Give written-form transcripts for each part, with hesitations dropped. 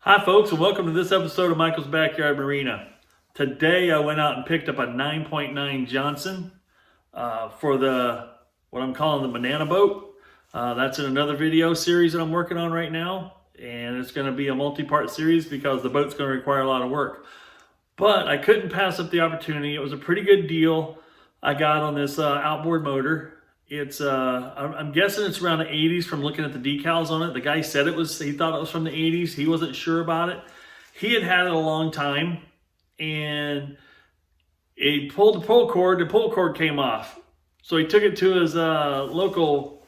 Hi folks, and welcome to this episode of Michael's Backyard Marina. Today I went out and picked up a 9.9 Johnson for what I'm calling the banana boat. That's in another video series that I'm working on right now, and it's going to be a multi-part series because the boat's going to require a lot of work. But I couldn't pass up the opportunity. It was a pretty good deal I got on this outboard motor. It's I'm guessing it's around the 80s from looking at the decals on it. The guy said he thought it was from the 80s. He wasn't sure about it. He had it a long time, and he pulled the pull cord. The pull cord came off. So he took it to his local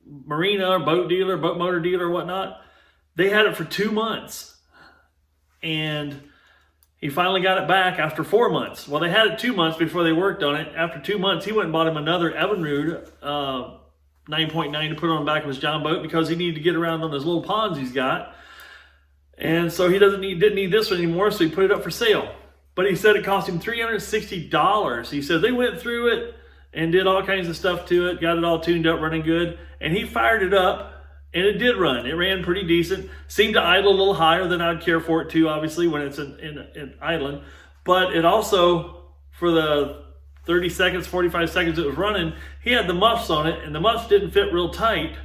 marina or boat dealer, boat motor dealer, whatnot. They had it for 2 months, and he finally got it back after 4 months. Well, they had it 2 months before they worked on it. After 2 months, he went and bought him another Evinrude 9.9 to put on the back of his John boat because he needed to get around on his little ponds he's got. And so he didn't need this one anymore, so he put it up for sale. But he said it cost him $360. He said they went through it and did all kinds of stuff to it, got it all tuned up, running good, and he fired it up. And it did run. It ran pretty decent. Seemed to idle a little higher than I'd care for it to, obviously, when it's in idling. But it also, for the 30 seconds, 45 seconds it was running, he had the muffs on it, and the muffs didn't fit real tight.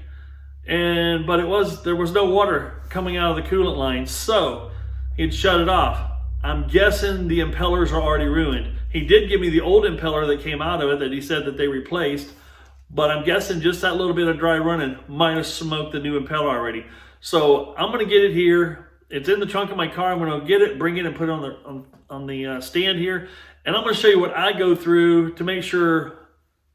But there was no water coming out of the coolant line, so he'd shut it off. I'm guessing the impellers are already ruined. He did give me the old impeller that came out of it that he said that they replaced. But I'm guessing just that little bit of dry running might have smoked the new impeller already. So I'm going to get it here. It's in the trunk of my car. I'm going to get it, bring it, and put it on the stand here. And I'm going to show you what I go through to make sure.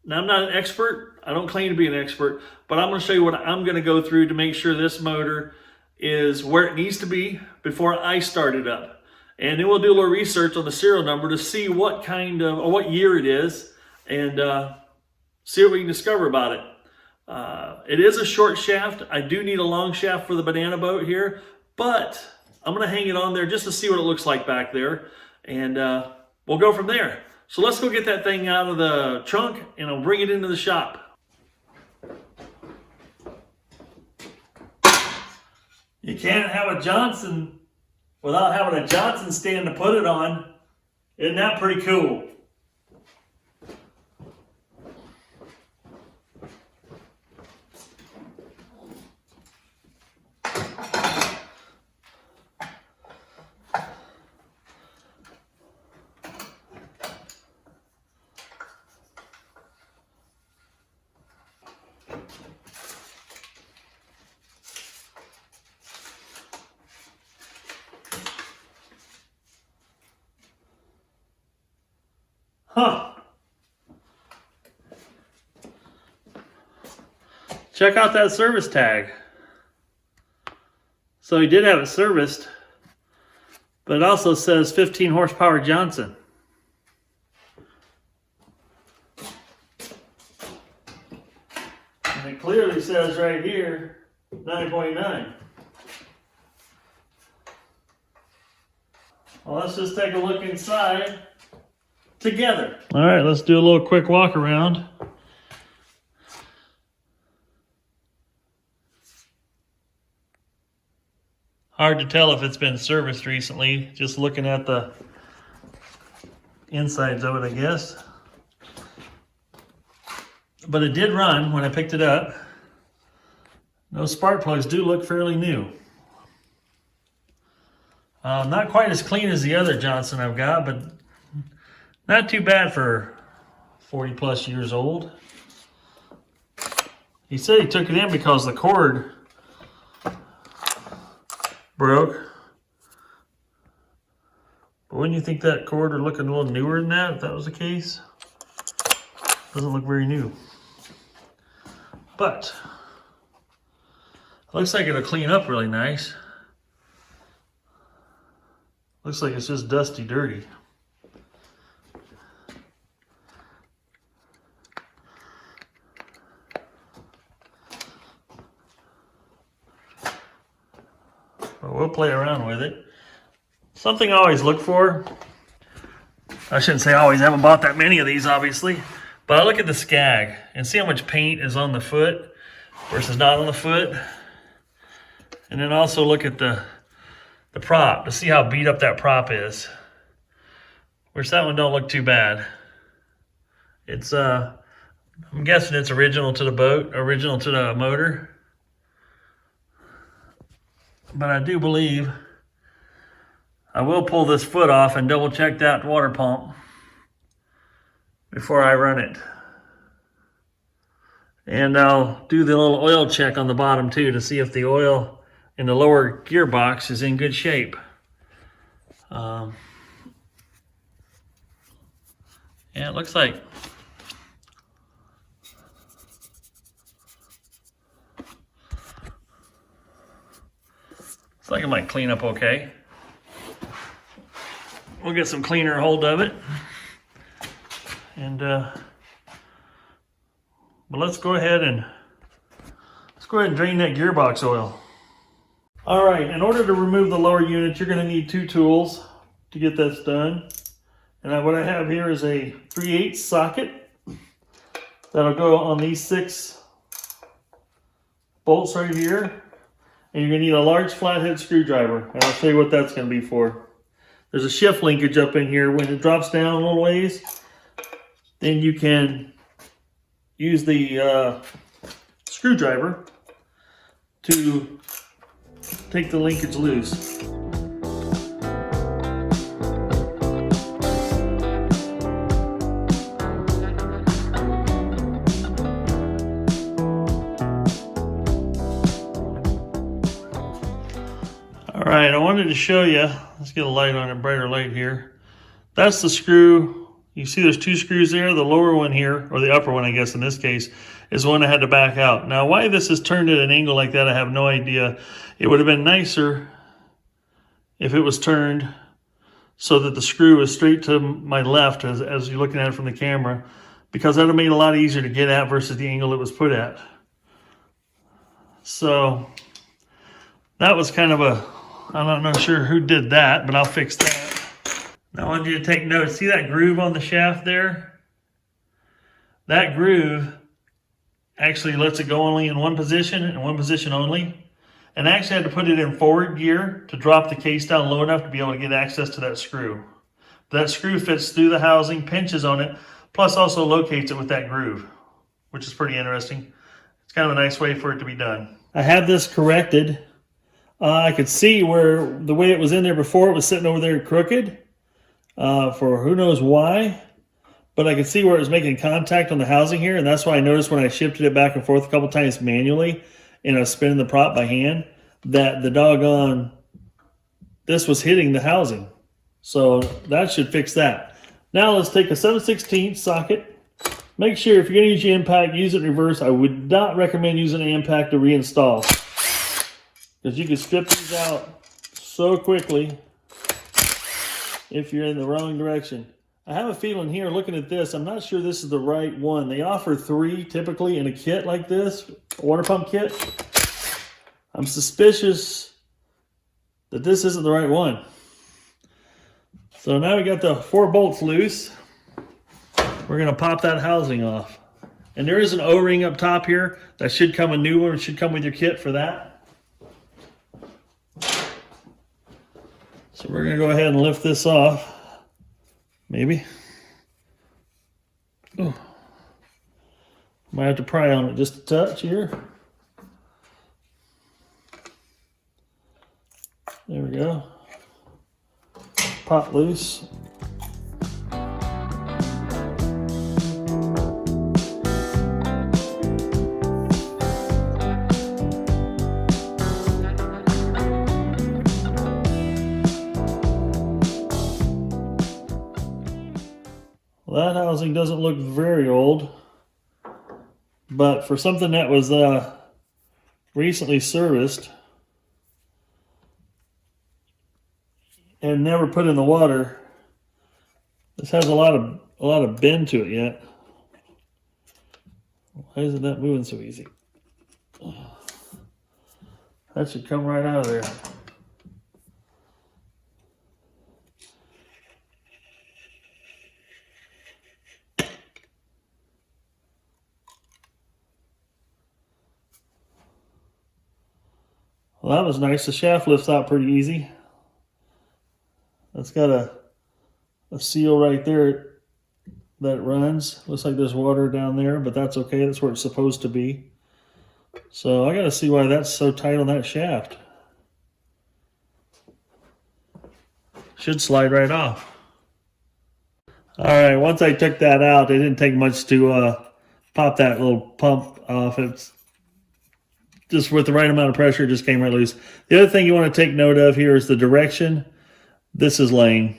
Now, I'm not an expert. I don't claim to be an expert. But I'm going to show you what I'm going to go through to make sure this motor is where it needs to be before I start it up. And then we'll do a little research on the serial number to see what kind of, or what year it is. And see what we can discover about it. It is a short shaft. I do need a long shaft for the banana boat here, but I'm going to hang it on there just to see what it looks like back there, and we'll go from there. So let's go get that thing out of the trunk, and I'll bring it into the shop. You can't have a Johnson without having a Johnson stand to put it on. Isn't that pretty cool? Huh. Check out that service tag. So he did have it serviced, but it also says 15 horsepower Johnson. And it clearly says right here 9.9. Well, let's just take a look inside together. All right, let's do a little quick walk around. Hard to tell if it's been serviced recently, just looking at the insides of it, I guess. But it did run when I picked it up. Those spark plugs do look fairly new. Not quite as clean as the other Johnson I've got, but not too bad for 40 plus years old. He said he took it in because the cord broke. But wouldn't you think that cord would look a little newer than that if that was the case? Doesn't look very new. But looks like it'll clean up really nice. Looks like it's just dusty dirty. But we'll play around with it. Something I always look for, I shouldn't say always, I haven't bought that many of these obviously, but I look at the scag and see how much paint is on the foot versus not on the foot. And then also look at the the prop to see how beat up that prop is. Which that one don't look too bad. It's I'm guessing it's original to the boat, original to the motor. But I do believe I will pull this foot off and double check that water pump before I run it. And I'll do the little oil check on the bottom too to see if the oil in the lower gearbox is in good shape. Yeah, it looks like it might clean up okay. We'll get some cleaner hold of it. And but let's go ahead and drain that gearbox oil. All right, in order to remove the lower unit, you're going to need two tools to get this done. And what I have here is a 3/8 socket that'll go on these 6 bolts right here. And you're going to need a large flathead screwdriver. And I'll show you what that's going to be for. There's a shift linkage up in here. When it drops down a little ways, then you can use the screwdriver to take the linkage loose. All right, I wanted to show you, let's get a light on it, brighter light here. That's the screw. You see there's 2 screws there. The lower one here, or the upper one I guess in this case, is the one I had to back out. Now why this is turned at an angle like that, I have no idea. It would have been nicer if it was turned so that the screw is straight to my left as you're looking at it from the camera, because that would have made it a lot easier to get at versus the angle it was put at. So that was kind of I'm not sure who did that, but I'll fix that. Now I want you to take note. See that groove on the shaft there? That groove actually lets it go only in one position and one position only. And I actually had to put it in forward gear to drop the case down low enough to be able to get access to that screw. That screw fits through the housing, pinches on it, plus also locates it with that groove, which is pretty interesting. It's kind of a nice way for it to be done. I have this corrected. I could see where the way it was in there before, it was sitting over there crooked for who knows why. But I could see where it was making contact on the housing here, and that's why I noticed when I shifted it back and forth a couple times manually and I was spinning the prop by hand, that the doggone, this was hitting the housing. So that should fix that. Now let's take a 7/16 socket. Make sure if you're going to use your impact, use it in reverse. I would not recommend using an impact to reinstall, because you can strip these out so quickly if you're in the wrong direction. I have a feeling here, looking at this, I'm not sure this is the right one. They offer 3 typically in a kit like this, a water pump kit. I'm suspicious that this isn't the right one. So now we got the 4 bolts loose. We're gonna pop that housing off. And there is an O-ring up top here. That should come a new one. It should come with your kit for that. So we're gonna go ahead and lift this off. Maybe. Oh. Might have to pry on it just a touch here. There we go. Pop loose. Well, that housing doesn't look very old, but for something that was recently serviced and never put in the water, this has a lot of bend to it yet. Why isn't that moving so easy? That should come right out of there. Well, that was nice. The shaft lifts out pretty easy. It's got a seal right there that runs. Looks like there's water down there, but that's okay. That's where it's supposed to be. So I got to see why that's so tight on that shaft. Should slide right off. All right, once I took that out, it didn't take much to pop that little pump off. It's just with the right amount of pressure, it just came right loose. The other thing you want to take note of here is the direction this is laying.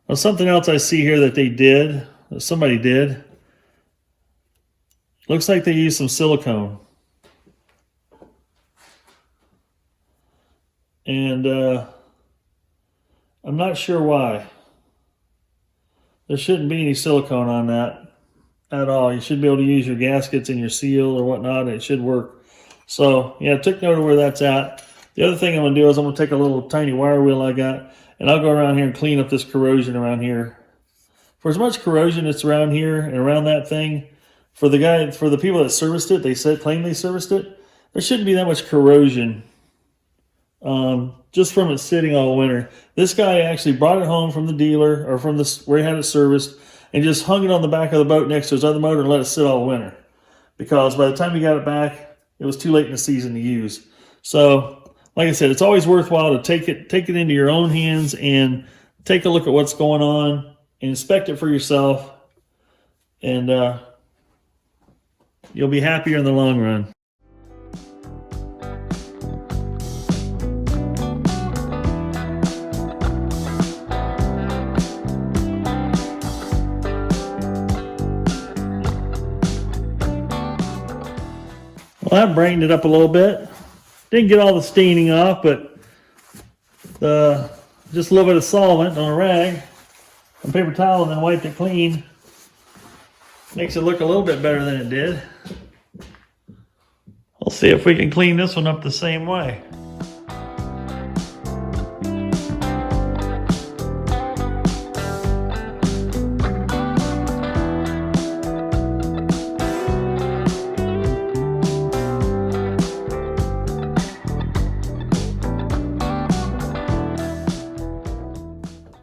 Now, something else I see here that they did, that somebody did, looks like they used some silicone. And I'm not sure why. There shouldn't be any silicone on that at all. You should be able to use your gaskets and your seal or whatnot, and it should work. So, yeah, take note of where that's at. The other thing I'm going to do is I'm going to take a little tiny wire wheel I got, and I'll go around here and clean up this corrosion around here. For as much corrosion that's around here and around that thing, for the people that serviced it, claim they serviced it, there shouldn't be that much corrosion just from it sitting all winter. This guy actually brought it home from the dealer or from where he had it serviced and just hung it on the back of the boat next to his other motor and let it sit all winter. Because by the time he got it back, it was too late in the season to use. So, like I said, it's always worthwhile to take it into your own hands and take a look at what's going on, and inspect it for yourself, and you'll be happier in the long run. Well, that brightened it up a little bit. Didn't get all the staining off, but just a little bit of solvent on a rag, on paper towel, and then wiped it clean. Makes it look a little bit better than it did. We'll see if we can clean this one up the same way.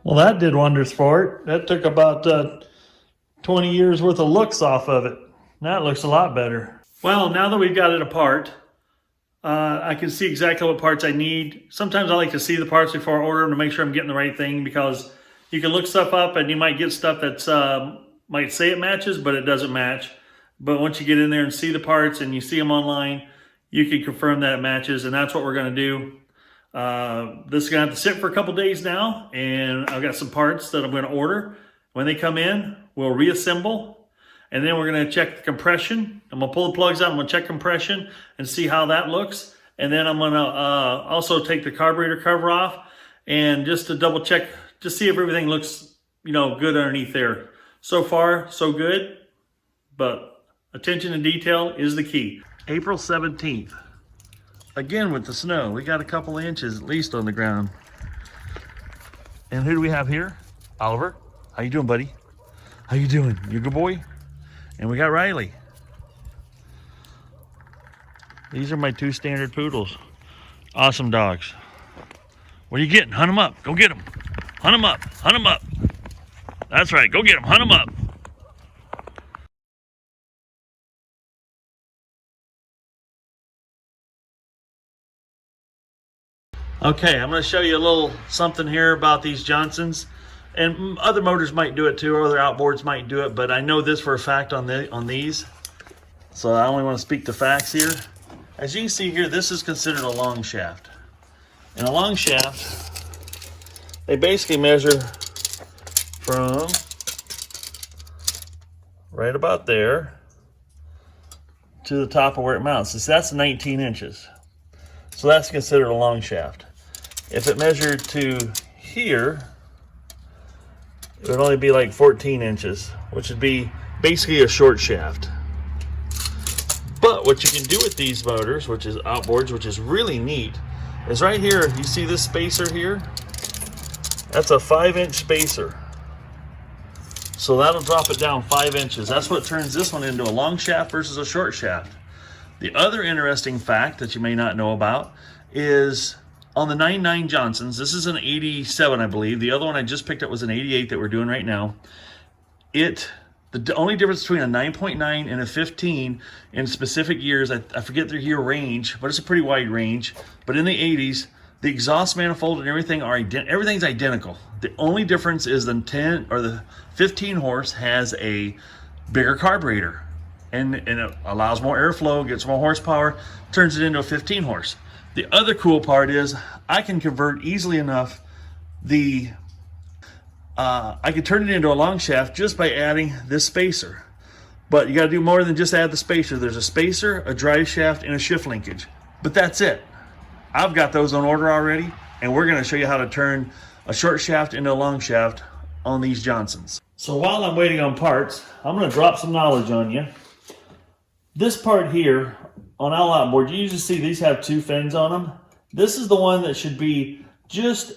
Well, that did wonders for it. That took about 20 years worth of looks off of it. That looks a lot better. Well, now that we've got it apart, I can see exactly what parts I need. Sometimes I like to see the parts before I order them to make sure I'm getting the right thing, because you can look stuff up and you might get stuff that's might say it matches, but it doesn't match. But once you get in there and see the parts and you see them online, you can confirm that it matches, and that's what we're going to do. This is going to have to sit for a couple days now, and I've got some parts that I'm going to order. When they come in, we'll reassemble, and then we're going to check the compression. I'm going to pull the plugs out, I'm going to check compression and see how that looks, and then I'm going to also take the carburetor cover off, and just to double check, just see if everything looks, good underneath there. So far, so good, but attention to detail is the key. April 17th. Again with the snow, we got a couple of inches at least on the ground. And who do we have here? Oliver. How you doing, buddy? How you doing? You a good boy? And we got Riley. These are my two standard poodles. Awesome dogs. What are you getting? Hunt them up. Go get them. Hunt them up. Hunt them up. That's right. Go get them. Hunt them up. Okay, I'm going to show you a little something here about these Johnsons, and other motors might do it too, or other outboards might do it, but I know this for a fact on these, so I only want to speak to facts here. As you can see here, this is considered a long shaft. And a long shaft, they basically measure from right about there to the top of where it mounts. So that's 19 inches. So that's considered a long shaft. If it measured to here, it would only be like 14 inches, which would be basically a short shaft. But what you can do with these motors, which is outboards, which is really neat, is right here, you see this spacer here? That's a 5-inch spacer. So that'll drop it down 5 inches. That's what turns this one into a long shaft versus a short shaft. The other interesting fact that you may not know about is on the 99 Johnsons, this is an 87, I believe. The other one I just picked up was an 88 that we're doing right now. The only difference between a 9.9 and a 15 in specific years, I forget their year range, but it's a pretty wide range. But in the 80s, the exhaust manifold and everything everything's identical. The only difference is the 10 or the 15 horse has a bigger carburetor, and it allows more airflow, gets more horsepower, turns it into a 15 horse. The other cool part is I can convert easily enough I could turn it into a long shaft just by adding this spacer. But you got to do more than just add the spacer. There's a spacer, a drive shaft, and a shift linkage. But that's it. I've got those on order already, and we're going to show you how to turn a short shaft into a long shaft on these Johnsons. So while I'm waiting on parts, I'm going to drop some knowledge on you. This part here on our outboard, you usually see these have two fins on them. This is the one that should be just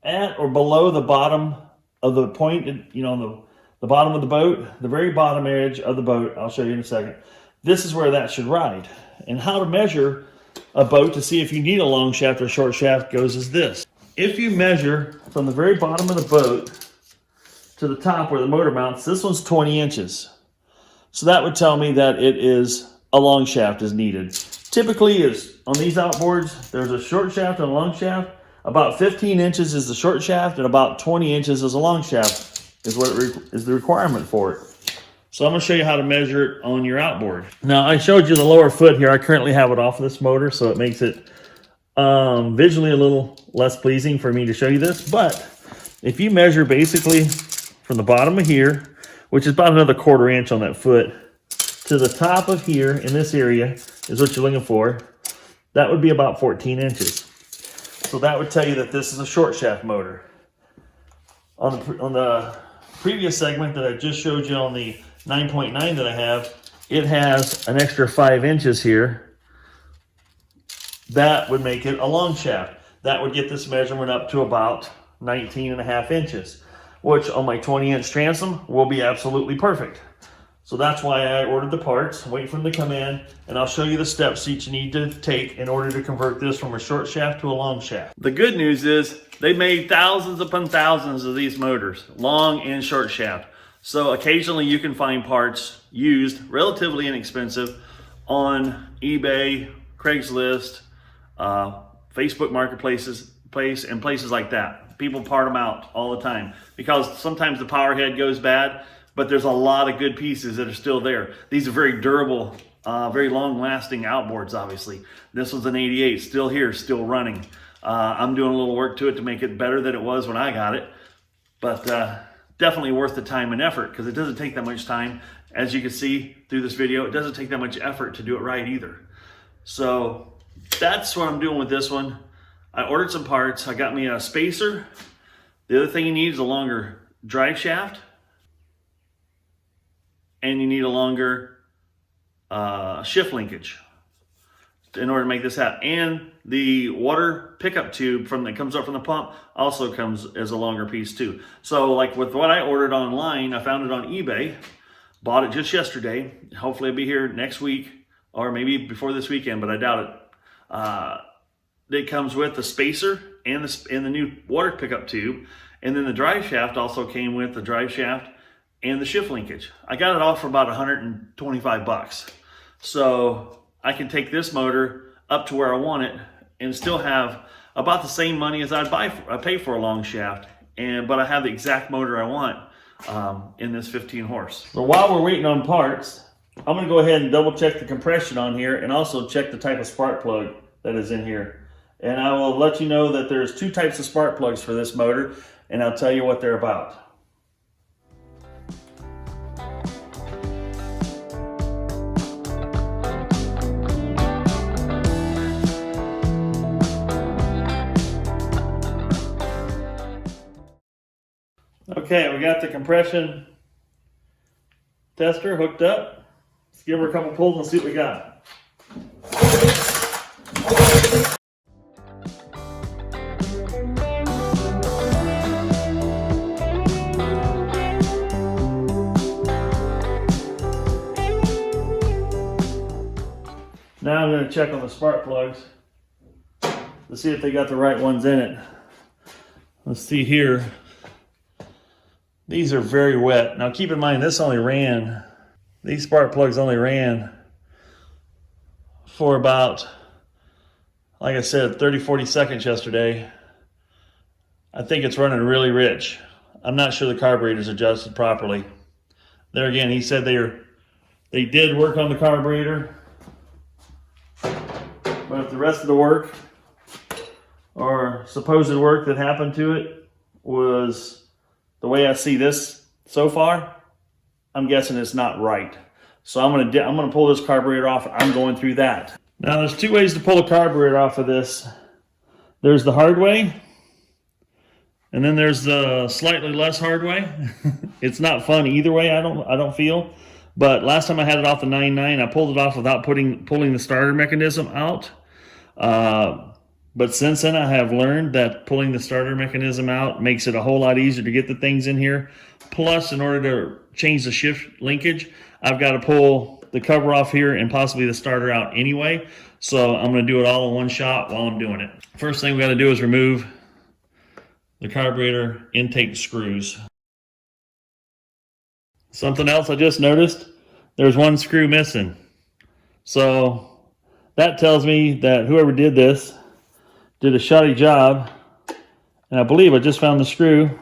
at or below the bottom of the point, you know, the bottom of the boat, the very bottom edge of the boat. I'll show you in a second. This is where that should ride. And how to measure a boat to see if you need a long shaft or a short shaft goes as this. If you measure from the very bottom of the boat to the top where the motor mounts, this one's 20 inches. So that would tell me that it is a long shaft is needed. Typically is on these outboards, there's a short shaft and a long shaft. About 15 inches is the short shaft and about 20 inches is a long shaft is what is the requirement for it. So I'm going to show you how to measure it on your outboard. Now I showed you the lower foot here. I currently have it off of this motor, so it makes it visually a little less pleasing for me to show you this. But if you measure basically from the bottom of here, which is about another 1/4 inch on that foot, to the top of here in this area is what you're looking for, that would be about 14 inches. So that would tell you that this is a short shaft motor. On the previous segment that I just showed you on the 9.9 that I have, it has an extra 5 inches here. That would make it a long shaft. That would get this measurement up to about 19.5 inches, which on my 20-inch transom will be absolutely perfect. So that's why I ordered the parts, wait for them to come in, and I'll show you the steps that you need to take in order to convert this from a short shaft to a long shaft. The good news is they made thousands upon thousands of these motors, long and short shaft. So occasionally you can find parts used, relatively inexpensive, on eBay, Craigslist, Facebook marketplaces, and places like that. People part them out all the time because sometimes the power head goes bad, but there's a lot of good pieces that are still there. These are very durable, very long-lasting outboards, obviously. This was an 88, still here, still running. I'm doing a little work to it to make it better than it was when I got it, but definitely worth the time and effort because it doesn't take that much time. As you can see through this video, it doesn't take that much effort to do it right either. So that's what I'm doing with this one. I ordered some parts. I got me a spacer. The other thing you need is a longer drive shaft. And you need a longer shift linkage in order to make this happen. And the water pickup tube that comes up from the pump also comes as a longer piece too. So like with what I ordered online, I found it on eBay, bought it just yesterday. Hopefully it'll be here next week or maybe before this weekend, but I doubt it. It comes with the spacer and the new water pickup tube. And then the drive shaft also came with the drive shaft and the shift linkage. I got it off for about 125 bucks. So I can take this motor up to where I want it and still have about the same money as I pay for a long shaft. But I have the exact motor I want in this 15 horse. So while we're waiting on parts, I'm gonna go ahead and double check the compression on here and also check the type of spark plug that is in here. And I will let you know that there's two types of spark plugs for this motor, and I'll tell you what they're about. Okay, we got the compression tester hooked up. Let's give her a couple pulls and see what we got. Now I'm going to check on the spark plugs. to see if they got the right ones in it. Let's see here. These are very wet. Now keep in mind, these spark plugs only ran for about, like I said, 30-40 seconds yesterday. I think it's running really rich. I'm not sure the carburetor's adjusted properly. There again, he said they did work on the carburetor, but if the rest of the work or supposed work that happened to it was the way I see this so far, I'm guessing it's not right. So I'm gonna pull this carburetor off. I'm going through that. Now there's two ways to pull a carburetor off of this. There's the hard way, and then there's the slightly less hard way. It's not fun either way, I don't feel. But last time I had it off the 9.9, I pulled it off without pulling the starter mechanism out. But since then, I have learned that pulling the starter mechanism out makes it a whole lot easier to get the things in here. Plus, in order to change the shift linkage, I've got to pull the cover off here and possibly the starter out anyway. So I'm going to do it all in one shot while I'm doing it. First thing we got to do is remove the carburetor intake screws. Something else I just noticed, there's one screw missing. So that tells me that whoever did this did a shoddy job, and I believe I just found the screw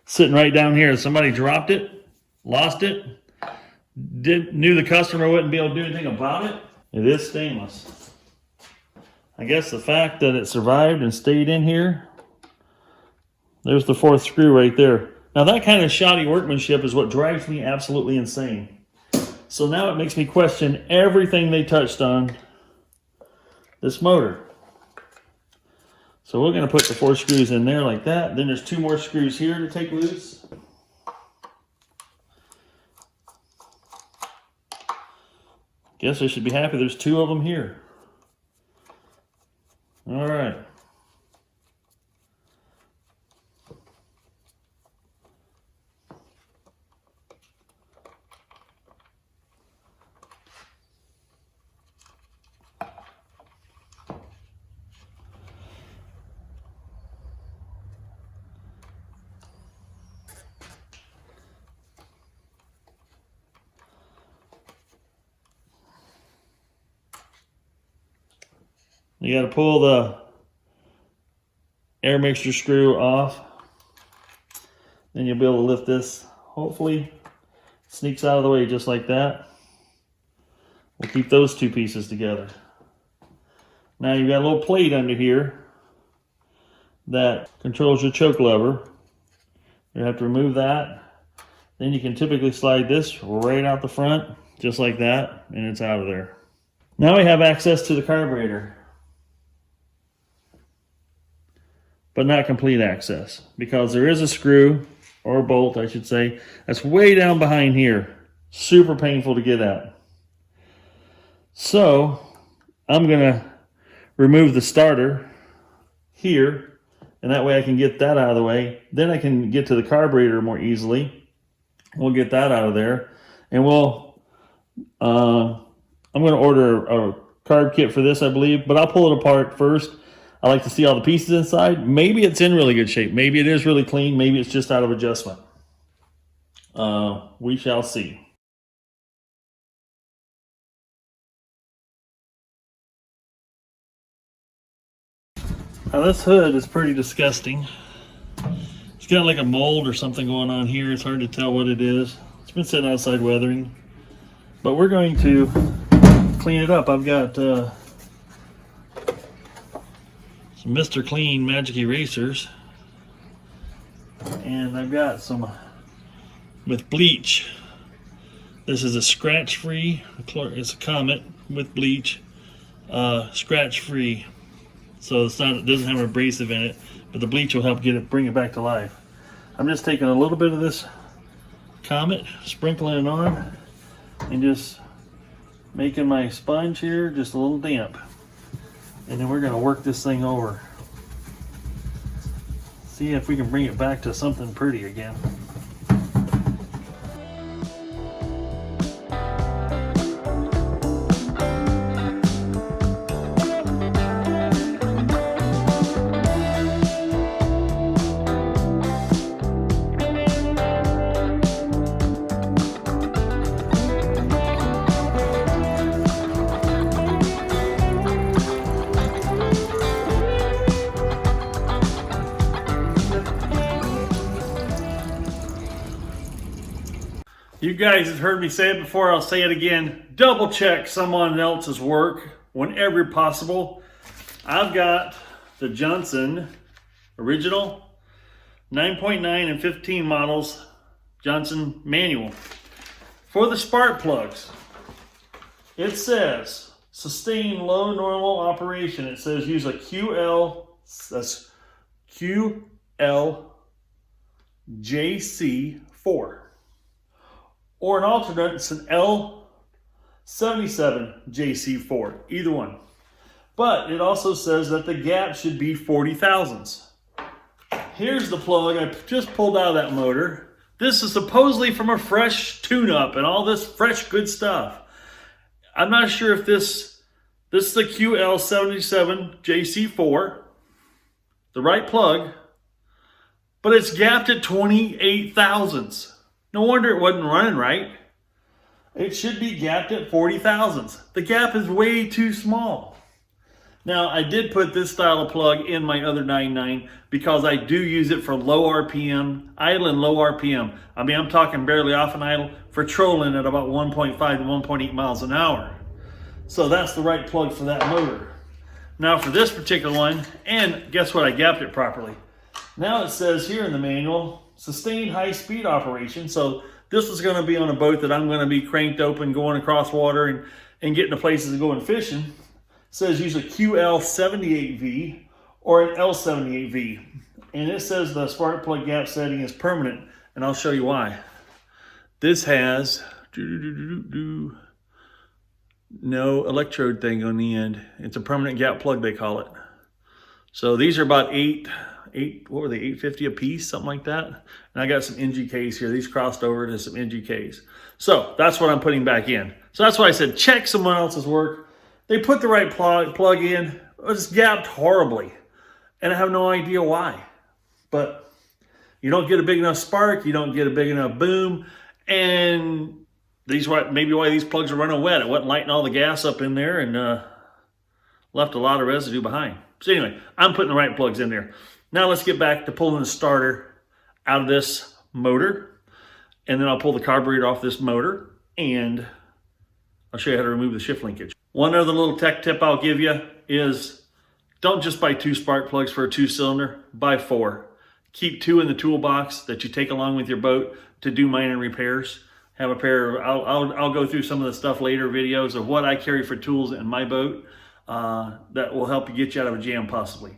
sitting right down here. Somebody dropped it, lost it, knew the customer wouldn't be able to do anything about it. It is stainless. I guess the fact that it survived and stayed in here, there's the fourth screw right there. Now that kind of shoddy workmanship is what drives me absolutely insane. So now it makes me question everything they touched on this motor. So we're going to put the 4 screws in there like that. Then there's 2 more screws here to take loose. Guess I should be happy there's 2 of them here. All right. You got to pull the air mixture screw off. Then you'll be able to lift this. Hopefully sneaks out of the way just like that. We'll keep those 2 pieces together. Now you've got a little plate under here that controls your choke lever. You have to remove that. Then you can typically slide this right out the front, just like that, and it's out of there. Now we have access to the carburetor, but not complete access, because there is a screw, or a bolt I should say, that's way down behind here. Super painful to get at. So I'm gonna remove the starter here, and that way I can get that out of the way. Then I can get to the carburetor more easily. We'll get that out of there, and I'm gonna order a carb kit for this, I believe, but I'll pull it apart first. I like to see all the pieces inside. Maybe it's in really good shape. Maybe it is really clean. Maybe it's just out of adjustment. We shall see. Now this hood is pretty disgusting. It's got like a mold or something going on here. It's hard to tell what it is. It's been sitting outside weathering. But we're going to clean it up. I've got some Mr. Clean Magic Erasers, and I've got some with bleach. This is a scratch-free, it's a Comet with bleach, scratch-free, so it doesn't have abrasive in it, but the bleach will help bring it back to life. I'm just taking a little bit of this Comet, sprinkling it on, and just making my sponge here just a little damp. And then we're going to work this thing over. See if we can bring it back to something pretty again. You guys have heard me say it before, I'll say it again. Double check someone else's work whenever possible. I've got the Johnson original 9.9 and 15 models Johnson manual. For the spark plugs, it says sustain low normal operation. It says use a QL, that's QLJC4. Or an alternate, it's an L77JC4, either one. But it also says that the gap should be 40 thousandths. Here's the plug I just pulled out of that motor. This is supposedly from a fresh tune-up and all this fresh good stuff. I'm not sure if this is the QL77JC4, the right plug, but it's gapped at 28 thousandths. No wonder it wasn't running right. It should be gapped at 40 thousandths. The gap is way too small. Now, I did put this style of plug in my other 9.9 because I do use it for low RPM, idle and low RPM. I mean, I'm talking barely off an idle for trolling at about 1.5 to 1.8 miles an hour. So that's the right plug for that motor. Now for this particular one, and guess what? I gapped it properly. Now it says here in the manual, sustained high speed operation. So this is going to be on a boat that I'm going to be cranked open, going across water and getting to places and going fishing. It says use a QL78V or an L78V. And it says the spark plug gap setting is permanent. And I'll show you why. This has no electrode thing on the end. It's a permanent gap plug, they call it. So these are about what were they, 850 a piece, something like that. And I got some NGKs here. These crossed over to some NGKs. So that's what I'm putting back in. So that's why I said check someone else's work. They put the right plug in. It's gapped horribly. And I have no idea why. But you don't get a big enough spark. You don't get a big enough boom. And maybe why these plugs are running wet. It wasn't lighting all the gas up in there and left a lot of residue behind. So anyway, I'm putting the right plugs in there. Now let's get back to pulling the starter out of this motor. And then I'll pull the carburetor off this motor. And I'll show you how to remove the shift linkage. One other little tech tip I'll give you is don't just buy 2 spark plugs for a 2-cylinder. Buy 4. Keep 2 in the toolbox that you take along with your boat to do minor repairs. Have a pair of, I'll go through some of the stuff later, videos of what I carry for tools in my boat that will help you get you out of a jam possibly.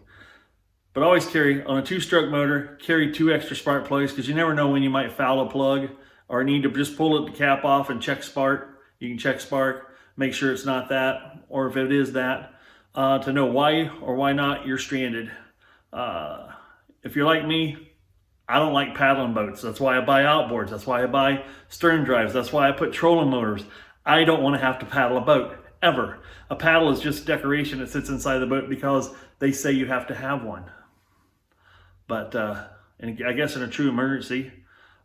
But always carry, on a 2-stroke motor, carry 2 extra spark plugs because you never know when you might foul a plug or need to just pull the cap off and check spark. You can check spark, make sure it's not that, or if it is that, to know why or why not you're stranded. If you're like me, I don't like paddling boats. That's why I buy outboards. That's why I buy stern drives. That's why I put trolling motors. I don't want to have to paddle a boat, ever. A paddle is just decoration that sits inside the boat because they say you have to have one. But and I guess in a true emergency,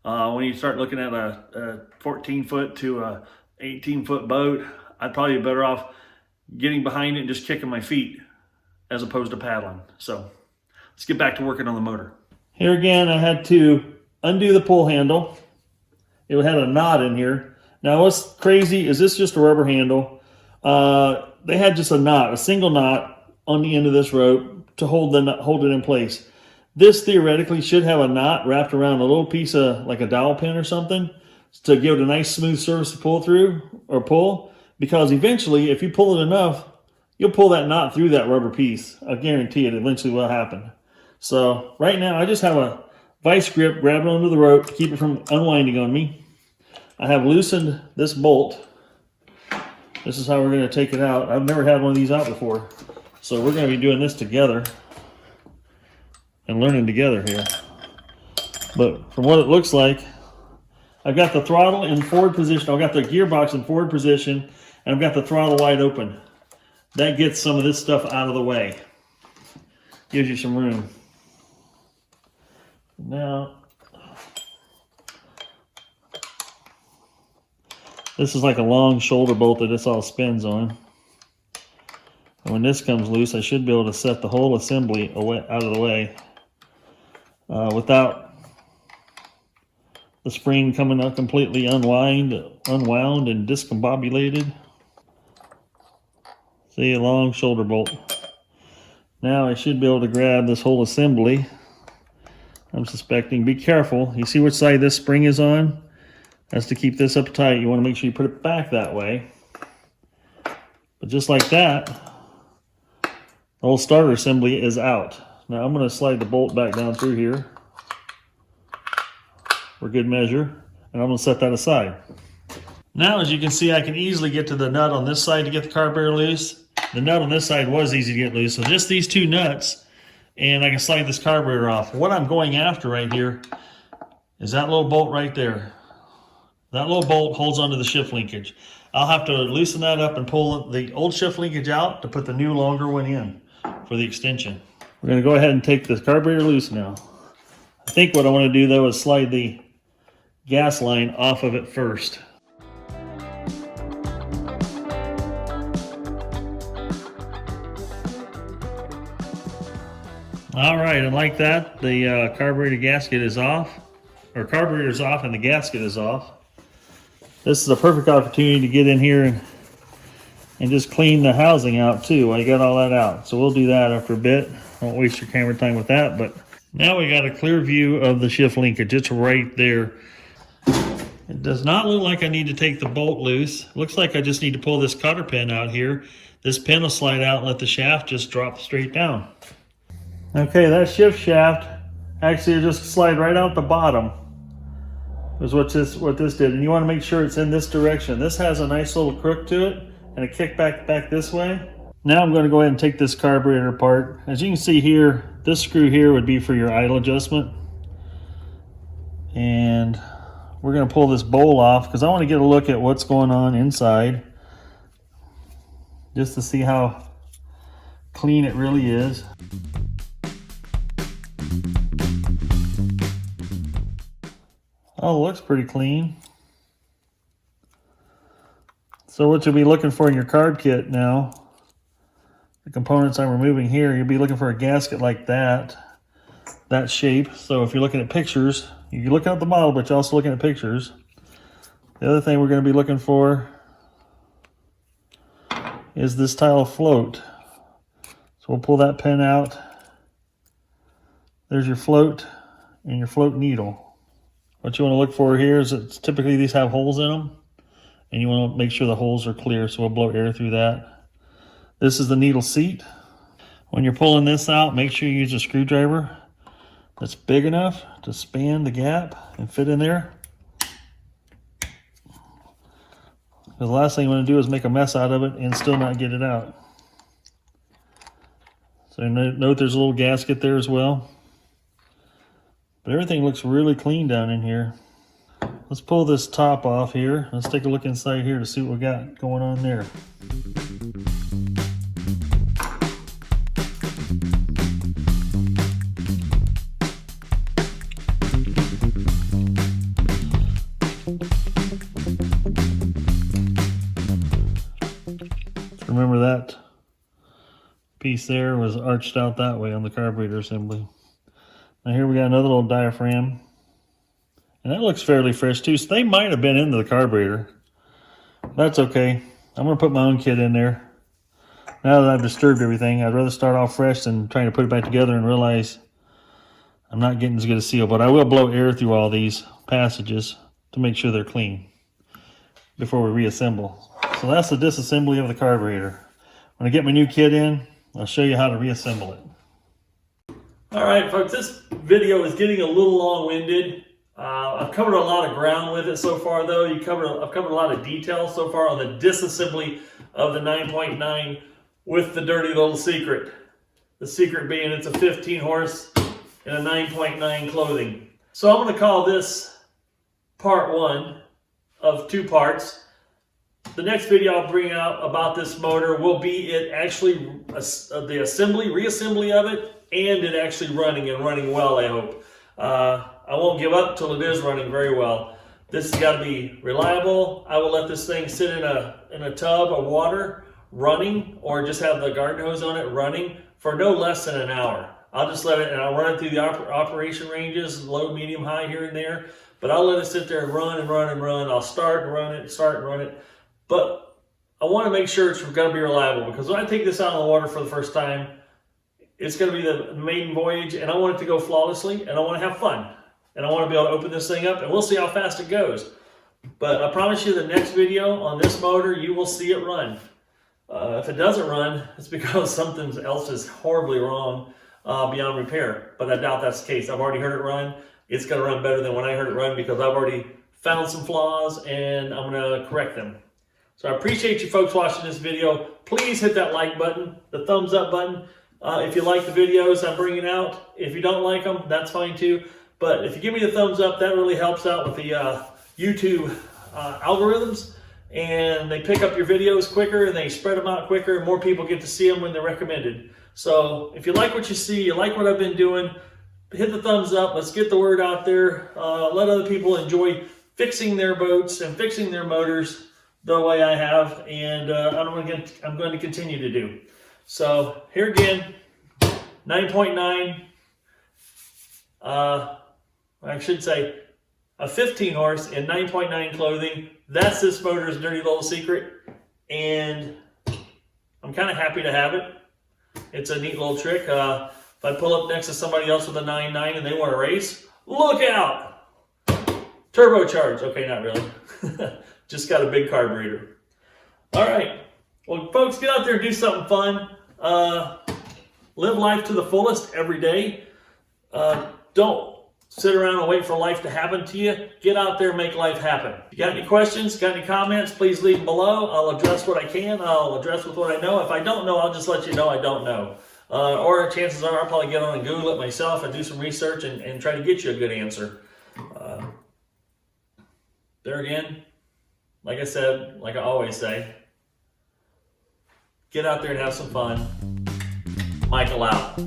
when you start looking at a 14-foot to a 18-foot boat, I'd probably be better off getting behind it and just kicking my feet as opposed to paddling. So let's get back to working on the motor. Here again, I had to undo the pull handle. It had a knot in here. Now what's crazy is this just a rubber handle. They had just a knot, a single knot on the end of this rope to hold it in place. This theoretically should have a knot wrapped around a little piece of like a dowel pin or something to give it a nice smooth surface to pull through or pull, because eventually if you pull it enough, you'll pull that knot through that rubber piece. I guarantee it eventually will happen. So right now I just have a vice grip grabbing onto the rope to keep it from unwinding on me. I have loosened this bolt. This is how we're going to take it out. I've never had one of these out before. So we're going to be doing this together and learning together here. But from what it looks like, I've got the throttle in forward position. I've got the gearbox in forward position, and I've got the throttle wide open. That gets some of this stuff out of the way. Gives you some room. Now, this is like a long shoulder bolt that this all spins on. And when this comes loose, I should be able to set the whole assembly away, out of the way without The spring coming out completely unwound and discombobulated. See, a long shoulder bolt. Now I should be able to grab this whole assembly. I'm suspecting. Be careful. You see which side this spring is on? That's to keep this up tight. You want to make sure you put it back that way. But just like that, the whole starter assembly is out. Now I'm going to slide the bolt back down through here for good measure, and I'm going to set that aside. Now, as you can see, I can easily get to the nut on this side to get the carburetor loose. The nut on this side was easy to get loose, so just these two nuts, and I can slide this carburetor off. What I'm going after right here is that little bolt right there. That little bolt holds onto the shift linkage. I'll have to loosen that up and pull the old shift linkage out to put the new longer one in for the extension. We're going to go ahead and take the carburetor loose now. I think what I want to do though is slide the gas line off of it first. All right, and like that, the carburetor gasket is off, or carburetor's off and the gasket is off. This is a perfect opportunity to get in here and just clean the housing out too while you got all that out. So we'll do that after a bit. I won't waste your camera time with that, but now we got a clear view of the shift linkage. It's right there. It does not look like I need to take the bolt loose. Looks like I just need to pull this cotter pin out here. This pin will slide out and let the shaft just drop straight down. Okay, that shift shaft actually just slide right out the bottom is what this did. And you want to make sure it's in this direction. This has a nice little crook to it and a kickback back this way. Now I'm going to go ahead and take this carburetor apart. As you can see here, this screw here would be for your idle adjustment. And we're going to pull this bowl off because I want to get a look at what's going on inside, just to see how clean it really is. Oh, it looks pretty clean. So what you'll be looking for in your carb kit now, the components I'm removing here, you'll be looking for a gasket like that shape. So if you're looking at pictures, you're looking at the model, but you're also looking at pictures. The other thing we're going to be looking for is this tile float. So we'll pull that pin out. There's your float and your float needle. What you want to look for here is that typically these have holes in them, and you want to make sure the holes are clear, so we'll blow air through that. This is the needle seat. When you're pulling this out, make sure you use a screwdriver that's big enough to span the gap and fit in there. Because the last thing you want to do is make a mess out of it and still not get it out. So note there's a little gasket there as well. But everything looks really clean down in here. Let's pull this top off here. Let's take a look inside here to see what we got going on there. Remember that piece there was arched out that way on the carburetor assembly. Now here we got another little diaphragm. And that looks fairly fresh too. So they might have been into the carburetor. That's okay. I'm going to put my own kit in there. Now that I've disturbed everything, I'd rather start off fresh than trying to put it back together and realize I'm not getting as good a seal. But I will blow air through all these passages to make sure they're clean before we reassemble. So that's the disassembly of the carburetor. When I get my new kit in, I'll show you how to reassemble it. All right, folks, this video is getting a little long-winded. I've covered a lot of ground with it so far, though. I've covered a lot of details so far on the disassembly of the 9.9 with the dirty little secret. The secret being it's a 15 horse and a 9.9 clothing. So I'm going to call this part 1 of 2 parts. The next video I'll bring out about this motor will be it actually, the assembly, reassembly of it, and it actually running and running well, I hope. I won't give up till it is running very well. This has got to be reliable. I will let this thing sit in a tub of water running, or just have the garden hose on it running for no less than an hour. I'll just let it, and I'll run it through the operation ranges, low, medium, high here and there, but I'll let it sit there and run and run and run. I'll start and run it, start and run it. But I want to make sure it's going to be reliable, because when I take this out on the water for the first time, it's going to be the maiden voyage, and I want it to go flawlessly, and I want to have fun. And I want to be able to open this thing up, and we'll see how fast it goes. But I promise you, the next video on this motor, you will see it run. If it doesn't run, it's because something else is horribly wrong beyond repair. But I doubt that's the case. I've already heard it run. It's going to run better than when I heard it run, because I've already found some flaws, and I'm going to correct them. So I appreciate you folks watching this video. Please hit that like button, the thumbs up button, if you like the videos I'm bringing out. If you don't like them, that's fine too. But if you give me the thumbs up, that really helps out with the YouTube algorithms. And they pick up your videos quicker, and they spread them out quicker, and more people get to see them when they're recommended. So if you like what you see, you like what I've been doing, hit the thumbs up. Let's get the word out there. Let other people enjoy fixing their boats and fixing their motors the way I have, and I'm going to continue to do. So here again, 9.9, I should say a 15 horse and 9.9 clothing. That's this motor's dirty little secret, and I'm kind of happy to have it. It's a neat little trick. If I pull up next to somebody else with a 9.9 and they want to race, look out! Turbocharged. Okay, not really. Just got a big carburetor. All right. Well, folks, get out there and do something fun. Live life to the fullest every day. Don't sit around and wait for life to happen to you. Get out there and make life happen. If you got any questions, got any comments, please leave them below. I'll address what I can. I'll address with what I know. If I don't know, I'll just let you know I don't know. Or chances are I'll probably get on and Google it myself and do some research and try to get you a good answer. There again, like I said, like I always say, get out there and have some fun. Michael out.